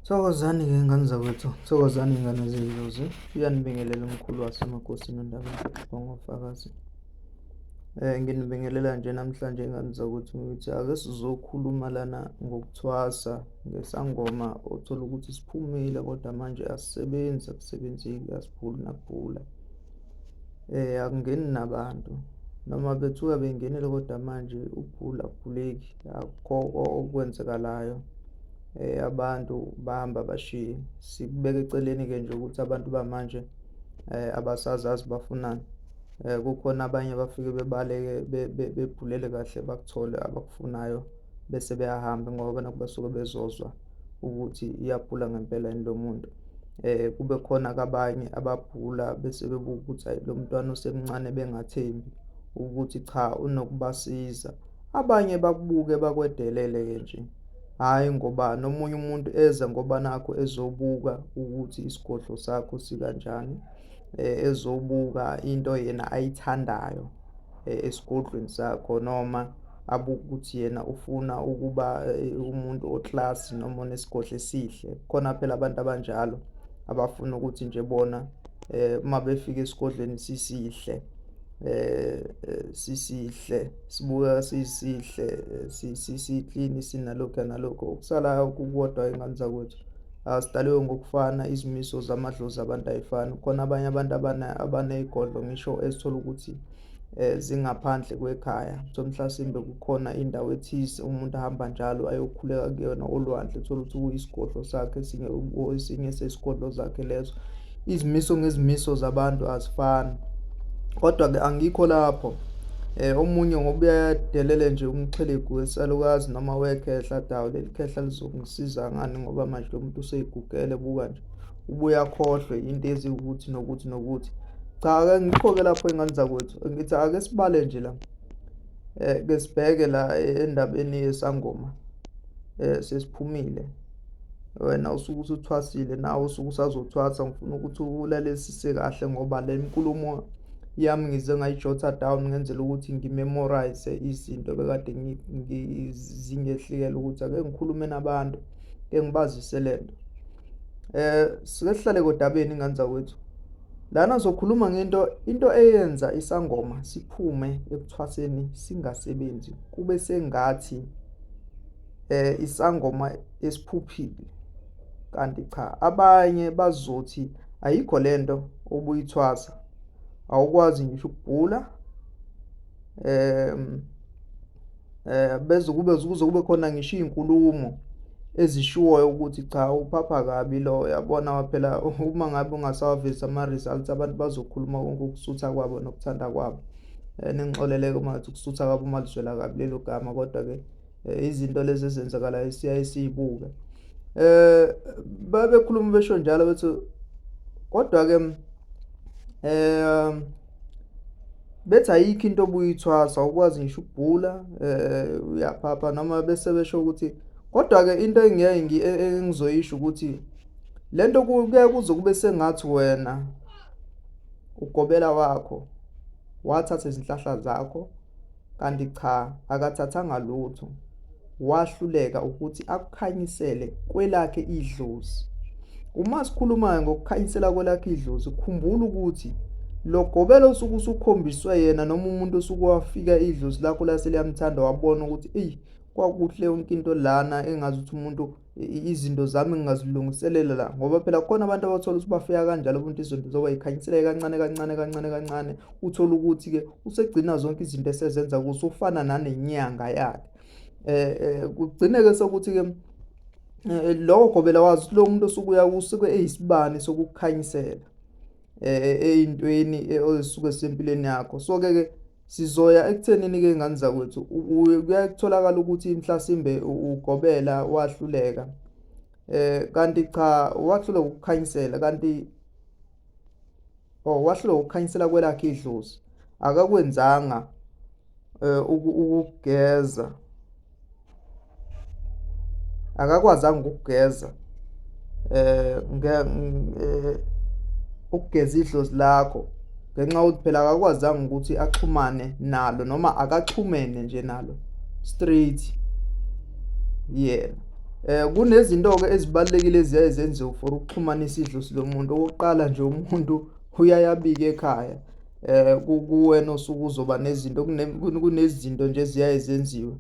Thokozani-ke ngane zakwethu, thokozani iy'ngane zey'ndlozi. Uyanibingelela umkhulu wasemakosini endabeni yokuxilonga ofakazi. Nginibingelela nje namhlanje ngane zakwethu ngithi ake sizokhuluma lana ngokuthwasa ngesangoma othola ukuthi siphumile kodwa manje asisebenzi, akusebenzeki, asiphuli nakuphula. Akungeni nabantu noma bethuka bengenile kodwa manje ukuphula akuphuleki, akukho okwenzekalayo. Abantu bahamba bashiye. Sikubeka eceleni-ke nje ukuthi abantu bamanje abasazazi bafunani. Kukhona abanye abafike bebaleke bephulele kahle bakuthole abakufunayo bese beyahamba ngoba nakhu basuke bezozwa ukuthi iyaphula ngempela yini lo muntu. Kube khona-ke abanye abaphula bese bebuka ukuthi hayi lo mntwana usemncane bengathembi ukuthi cha unokubasiza. Abanye bakubuke bakwedelele-ke nje. Hhayi ngoba nomunye umuntu eza ngoba nakho ezobuka ukuthi isigodlo sakho sikanjani, ezobuka into yena ayithandayo esigodlweni sakho, noma abuke ukuthi yena ufuna ukuba umuntu oklasi noma onesigodlo esihle. Khona phela abantu abanjalo abafuna ukuthi nje bona uma befika esigodlweni sisihle, sisihle, sibuka sisihle, siklini, sinalokhu nalokho. Okusalayo kukodwa iy'ngane zakwethu, asidalwe ngokufana, izimiso zamadlozi abantu ayifani. Khona abanye abantu abaney'godlo ngisho ezithola ukuthi zingaphandle kwekhaya. So mhlasimbe kukhona indawo ethize umuntu ahamba njalo ayokhuleka kuyona olwandle, uthola ukuthi kuyisigodlo sakhe esinye sesigodlo zakhe lezo. Izimiso ngezimiso zabantu azifani. Kodwa-ke angikho lapho. Omunye ngoba uyadelele nje umxhilegu wesalukazi noma wekhehla, dawu leli khehla lizongisiza ngani ngoba manje lo muntu useyigugele, buka nje ubuye akhohlwe into eziwukuthi nokuthi nokuthi. Cha-ke ngikho-ke lapho iy'ngane zakwethu, ngithi ake sibale nje la, ke sibheke la endabeni yesangoma. Sesiphumile, wena usuke usuthwasile, nawe usuke usazothwasa. Ngifuna ukuthi ulalelisise kahle ngoba le nkulumo yami ngize ngayijotha down ngenzela ukuthi ngimemorize izinto bekade zingehlikela ukuthi ake ngikhulume nabantu, ke ngibazise lento. Sike sihlale kodabeni iy'ngane zakwethu. Lana sokhuluma into eyenza isangoma siphume ekuthwaseni singasebenzi, kube sengathi isangoma esiphuphile. Kanti cha, abanye bazothi ayikho lento obuyithwasa, awukwazi ngisho ukubhula. Kuze kube khona ngisho iy'nkulumo ezishiwoyo ukuthi cha uphapha kabi lo, yabona phela uma ngabe ungasawavezi ama-results abantu bazokhuluma konke ukusutha kwabo nokuthanda kwabo. Ningixolele-ke uma ngathi ukusutha kwabo uma lizwela kabi lelo gama, kodwa-ke izinto lezi ezenzakalayo siyaye siyibuke. Babekhuluma besho njalo bethi kodwa-ke bethi ayikho into obuyithwasa, awukwazi ngisho ukubhula, uyaphapha noma bese besho ukuthi kodwa-ke into engizoyisho ukuthi lento kuke kuze kube sengathi wena ugobela wakho wathatha izinhlahla zakho, kanti cha akathathanga lutho, wahluleka ukuthi akukhanyisele kwelakhe idlozi. Uma sikhuluma ngokukhanyisela kwelakhe idlozi, khumbula ukuthi lo gobelo osuke usukhombiswe yena noma umuntu osuke wafika idlozi lakho lase liyamthanda, wabona ukuthi kwakuhle yonke into lana, engazi ukuthi umuntu izinto zami ngingazilungiselela la, ngoba phela kukhona abantu abathola ukuthi bafika kanjalo umuntu izinto zoba yikhanyisele kancane kancane kancane kancane. Uthola ukuthi-ke usegcina zonke izinto esezenza kusufana nanenyanga yakhe. Kugcine-ke sokuthi-ke lowo gobela wazi lo muntu usuke eyisibani sokukukhanyisela ey'ntweni ezisuke zisempilweni yakho. So-ke sizoya ekuthenini-ke iy'ngane zakwethu, kuyatholakala ukuthi mhlasimbe ugobela wahluleka, kanti cha wahluleka ukukhanyisela, kanti wahluleka ukukhanyisela kwelakhe idlozi, akakwenzanga ukugeza, akakwazanga ukugeza ukugeza idlozi lakho, ngenxa yokuthi phela akakwazanga ukuthi axhumane nalo noma akaxhumene nje nalo straight yena. Kunezinto-ke ezibalulekile eziyaye zenziwe for ukuxhumanisa idlozi lomuntu. Okokuqala nje, umuntu uyaye abike ekhaya kuwena osuke uzoba nezinto, kunezinto nje eziyaye zenziwe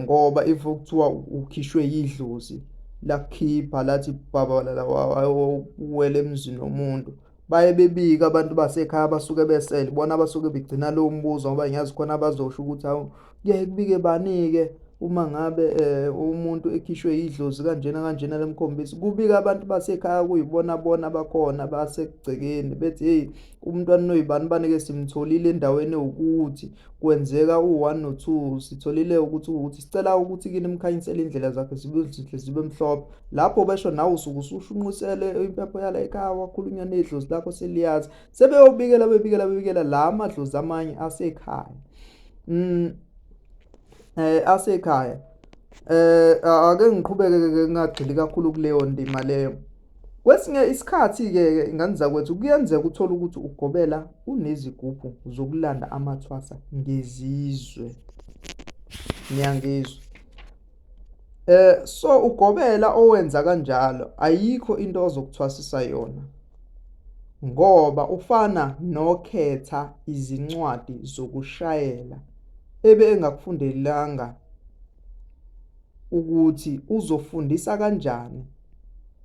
ngoba if kuthiwa ukhishwe yidlozi lakukhipha lathi bhabalala wawela emzini womuntu, baye bebike abantu basekhaya abasuke besele, ibona abasuke begcina lowo mbuzo ngoba ngiyazi khona abazosho ukuthi hawu, kuyaye kubike bani-ke uma ngabe umuntu ekhishwe yidlozi kanjena kanjena lemkhombisi. Kubika abantu basekhaya kuyibona bona bakhona basekugcekeni bethi hey, umntwana oyibani bani-ke simtholile endaweni ewukuthi kwenzeka u-1 no-2, sitholile ukuthi sicela ukuthi kini nimkhanyisele indlela zakhe zibe zinhle zibe mhlophe. Lapho besho nawe usuke usushunqusele impepho yala ekhaya, wakhulunywa nedlozi lakho seliyazi. Sebeyobikela la madlozi amanye asekhaya. Asekhaya. Ake ngiqhubeke-ke ngingagxili kakhulu kuleyo ndima leyo. Kwesinye isikhathi-ke ngani zakwethu kuyenzeka uthole ukuthi ugobela unezigubhu zokulanda amathwasa ngezizwe. Niyangizwa? So ugobela owenza kanjalo ayikho into ozokuthwasisa yona, ngoba ufana nokhetha izincwadi zokushayela engakufundelanga ukuthi uzofundisa kanjani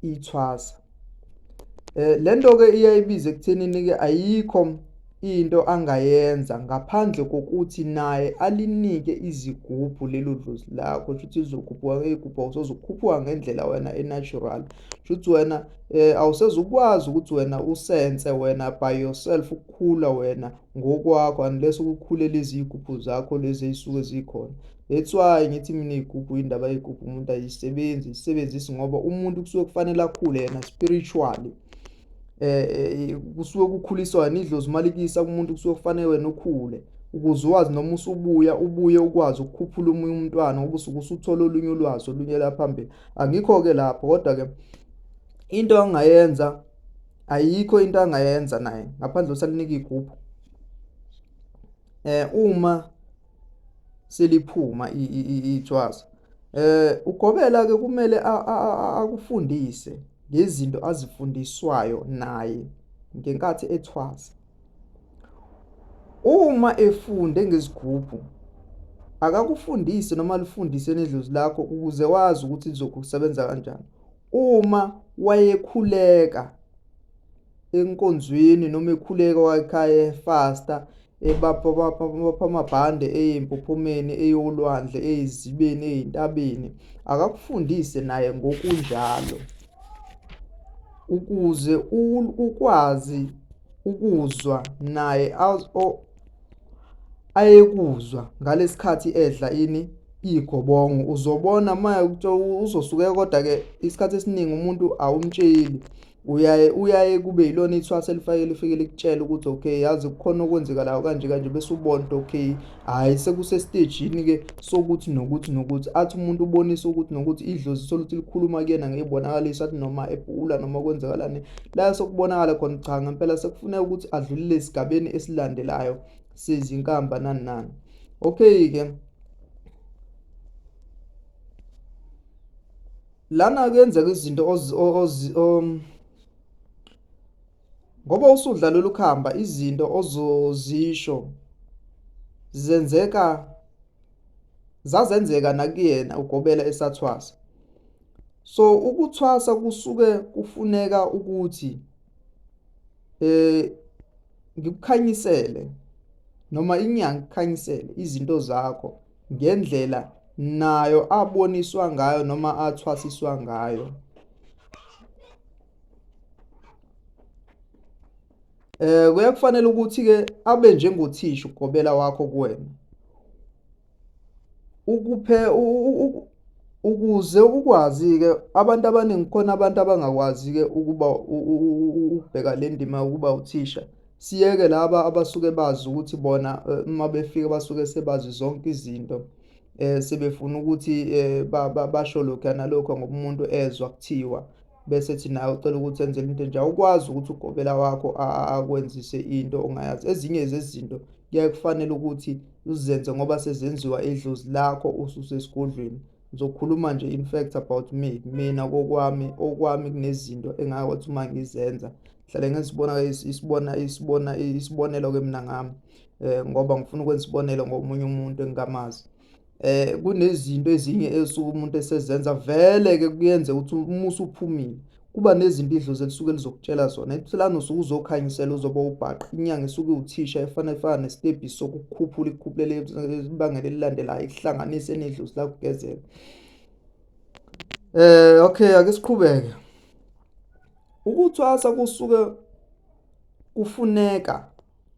ithwasa. Lento-ke iyayibiza ekuthenini-ke ayikho into angayenza ngaphandle kokuthi naye alinike izigubhu lelo dlozi lakho. Shuthi izogubhuka ngey'gubhu awusezukukhuphuka ngendlela wena e-natural. Shuthi wena awusezukwazi ukuthi wena usense wena by yourself, ukukhula wena ngokwakho unless ukukhule lezi y'gubhu zakho lezi ey'suke zikhona. That's why ngithi mina iy'gubhu, indaba yey'gubhu umuntu ayisebenzisi ngoba umuntu kusuke kufanele akhule yena spiritually. Kusuke kukhuliswa idlozi malikisa kumuntu, kusuke kufanele wena ukhule ukuze uwazi noma ubuye ukwazi ukukhuphula omunye umntwana ngoba usuke usuthola olunye ulwazi olunye la phambili. Angikho-ke lapho, kodwa-ke into angayenza ayikho into angayenza naye ngaphandle usalinika igubhu. Uma seliphuma ithwasa, ugobela-ke kumele akufundise ngezinto azifundiswayo naye ngenkathi ethwasa. Uma efunde ngezigubhu, akakufundise noma alifundise nedlozi lakho ukuze wazi ukuthi lizokusebenza kanjani. Uma wayekhuleka enkonzweni noma ekhuleka wayekhaya efasta, ebapha amabhande ey'mpophomeni, eyolwandle, ey'zibeni, ey'ntabeni, akakufundise naye ngokunjalo ukuze ukwazi ukuzwa naye ayekuzwa ngalesi edla igobongo. Uzobona manje uzosuke, kodwa-ke isikhathi esiningi umuntu awumtsheli, uyaye kube yilona ithwasa lifike likutshela ukuthi okay, yazi kukhona okwenzekalayo kanje kanje, bese ubona ukuthi okay, hhayi sekuse-stage-ini-ke sokuthi nokuthi athi umuntu ubonise ukuthi nokuthi idlozi soluthi likhuluma kuyena ngey'bonakalisa athi noma ebhula noma kwenzekalani, la sokubonakala khona cha ngempela sekufuneka ukuthi adlulile esigabeni esilandelayo sezinkamba nani. Okay-ke, lana kuyenzeka izinto ngoba usudla lolu khamba, izinto ozozisho zazenzeka nakuyena ugobela esathwasa. So ukuthwasa kusuke kufuneka ukuthi ngikukhanyisele noma inyanga ikukhanyisele izinto zakho ngendlela nayo aboniswa ngayo noma athwasiswa ngayo. Kuyakufanele ukuthi-ke abe njengothisha ugobela wakho kuwena, ukuze ukwazi-ke. Abantu abaningi khona abantu abangakwazi-ke ukuba ukubheka le ndima ukuba uthisha. Siyeke laba abasuke bazi ukuthi bona uma befika basuke sebazi zonke izinto, sebefuna ukuthi basho lokhu nalokho ngoba umuntu ezwa kuthiwa, bese ethi nawe ucela ukuthi enzele into enje. Awukwazi ukuthi ugobela wakho akwenzise into ongayazi. Ezinye zezinto kuyaye kufanele ukuthi uzenze ngoba sezenziwa idlozi lakho ususesigodlweni. Ngizokhuluma nje in fact about me, mina okwami kunezinto engakwathi uma ngizenza ngihlale ngizibona isibonelo-ke mina ngami, ngoba ngifuna ukwenza isibonelo ngomunye umuntu engingamazi. Kunezinto ezinye esuke umuntu esezenza vele-ke kuyenze ukuthi uma usuphumile kuba nezinto idlozi elisuke lizokutshela zona. Lana usuke uzokhanyisela uzobe ubhaqa, inyanga isuke iwuthisha efana nesitebhisi ikukhuphulele ibangela elilandelayo, ikuhlanganise nedlozi lakugezela. Okay, ake siqhubeke. Ukuthwasa kusuke kufuneka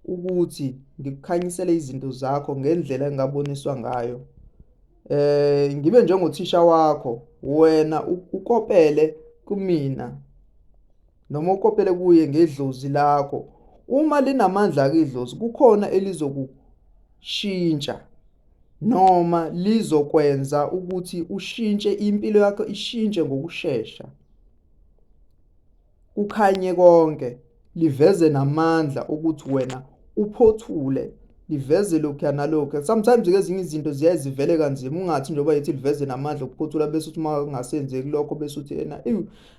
ukuthi ngikukhanyisele izinto zakho ngendlela engaboniswa ngayo. Ngibe njengothisha wakho, wena ukopele kumina noma ukopele kuye ngedlozi lakho. Uma linamandla-ke idlozi, kukhona elizokushintsha noma lizokwenza ukuthi ushintshe impilo yakho, ishintshe ngokushesha. Kukhanye konke, liveze namandla ukuthi wena uphothule, liveze lokhu nalokhu. Sometimes-ke ezinye izinto ziyaye zivele kanzima, ungathi njengoba yithi liveze namandla ukuphothula bese uthi uma kungasenzeki lokho bese uthi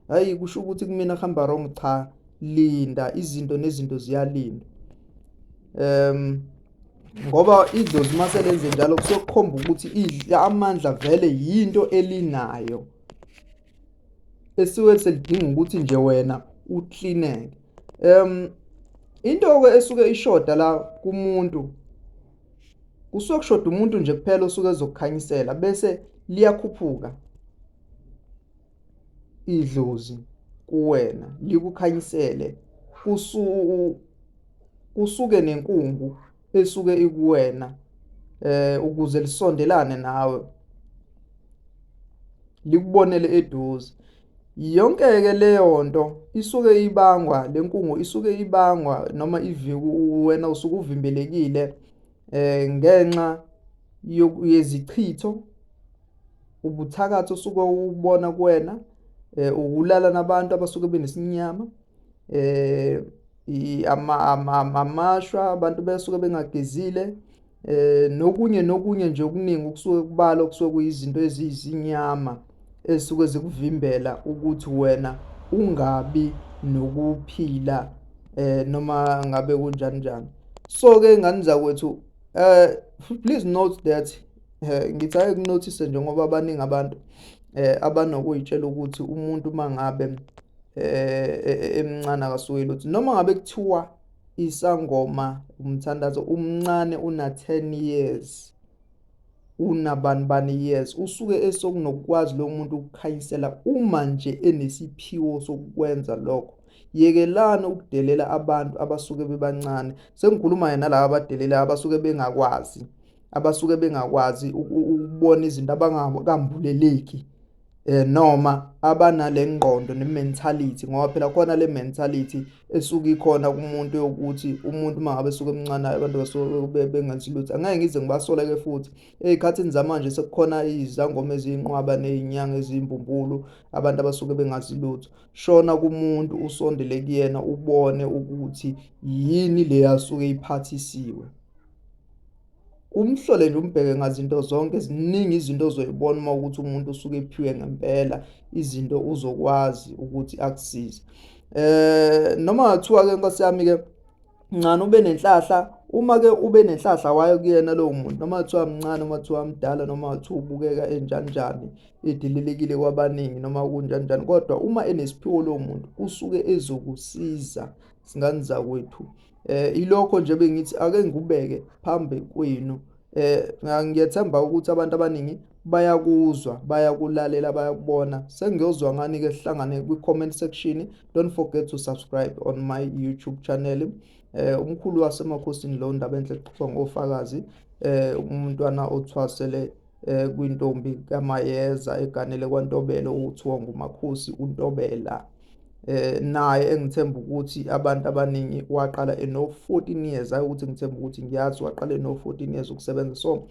hhayi kusho ukuthi kumina hamba wrong. Cha, linda, izinto nezinto ziyalinda. Ngoba idlozi uma selenze njalo kusuke kukhomba ukuthi amandla vele yinto elinayo, esuke selidinga ukuthi nje wena uklineke. Into-ke esuke ishoda la kumuntu, kusuke kushoda umuntu nje kuphela osuke ezokukhanyisela bese liyakhuphuka idlozi kuwena likukhanyisele, kusuke nenkungu esuke ikuwena ukuze lisondelane nawe, likubonele eduze. Yonke-ke leyo nto isuke ibangwa, le nkungu isuke ibangwa noma wena usuke uvimbelekile ngenxa yezichitho, ubuthakathi osuke ubona kuwena, ukulala nabantu abasuke benesinyama, amashwa abantu besuke bengagezile, nokunye nje okuningi okusuke kubalwa okusuke kuyizinto eziyizinyama esuke zikuvimbela ukuthi wena ungabi nokuphila noma ngabe kunjani. So-ke ngani zakwethu, please note that ngithi ake kunothise nje ngoba abaningi abantu abanokuyitshela ukuthi umuntu mangabe emncane akasuke lutho, noma ngabe kuthiwa isangoma umthandazo umncane una 10 years, unabani years, usuke esokunokwazi lo muntu ukukhanyisela uma nje enesiphiwo sokukwenza lokho. Yekelana ukudelela abantu abasuke bebancane. Sengikhuluma yena laba abadelela abasuke bengakwazi ukubona izinto abangakambuleleki, noma abanale ngqondo ne-mentality, ngoba phela khona le mentality esuke ikhona kumuntu yokuthi umuntu mangabe esuke emncane abantu basuke bengenzi lutho. Angeke ngize ngibasola-ke futhi ey'khathini zamanje sekukhona izangoma eziyinqwaba ney'nyanga eziyimbumbulu, abantu abasuke bengazi lutho. Shona kumuntu usondele kuyena ubone ukuthi yini le asuke iphathisiwe. Umhlole nje umbheke ngazinto zonke, ziningi izinto ozoyibona uma ukuthi umuntu usuke ephiwe ngempela izinto uzokwazi ukuthi akusize. Noma ngathiwa-ke Nkosi yami-ke ncane ube nenhlahla, uma-ke ube nenhlahla wayo kuyena lowo muntu, noma ngathiwa mncane noma ngathiwa mdala noma ngathiwa ubukeka enjani edililekile kwabaningi noma kunjani, kodwa uma enesiphiwo lowo muntu usuke ezokusiza singani zakwethu. Ilokho nje bengithi ake ngikubeke phambi kwenu. Ngiyathemba ukuthi abantu abaningi bayakuzwa, bayakulalela, bayakubona. Sengiyozwa ngani-ke sihlangane kwi-comment section. Don't forget to subscribe on my YouTube channel. Umkhulu wasemakhosini lo Ndaba Enhle exoxwa ngofakazi, umntwana othwasele kwintombi kaMayeza eganele kwaNtobela okuthiwa nguMakhosi uNtobela. Naye engithemba ukuthi abantu abaningi waqala eno-14 years, hayi ukuthi ngithemba ukuthi ngiyazi waqala eno-14 years ukusebenza. So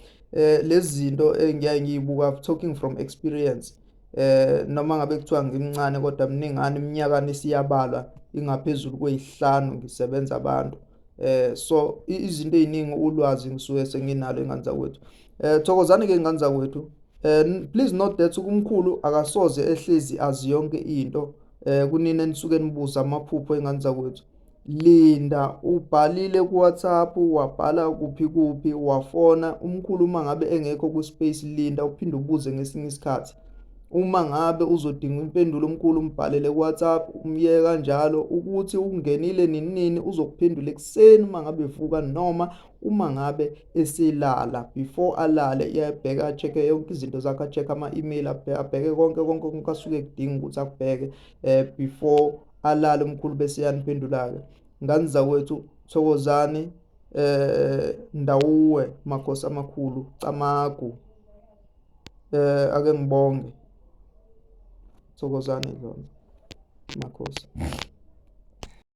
lezi zinto engiyaye ngiyibuka talking from experience, noma ngabe kuthiwa ngimncane kodwa mningana iminyakana esiyabalwa ingaphezulu kwe5 ngisebenza abantu. So izinto eziningi ulwazi ngisuke senginalo ingane zakwethu. Thokozani-ke ingane zakwethu, Please note that umkhulu akasoze ehlezi azi yonke into. Kunina enisuke nibuza amaphupho ey'ngane zakwethu. Linda, ubhalile ku-WhatsApp, wabhala kuphi kuphi, wafona. Umkhulu uma ngabe engekho ku-space, linda uphinde ubuze ngesinye isikhathi. Uma ngabe uzodinga impendulo omkhulu umbhalele ku-WhatsApp, umyeke kanjalo ukuthi ungenile nini nini, uzokuphendula ekuseni uma ngabe evuka, noma uma ngabe eselala. Before alale iyabheka, a-check-e yonke izinto zakhe, a-check-e ama-email, abheke konke asuke kudinga ukuthi akubheke before alale umkhulu bese yaniphendula-ke. Ngane zakwethu, thokozani, ndawuwe makhosi amakhulu, camagu, ake ngibonge. Thokozani Dlomo, makhosi.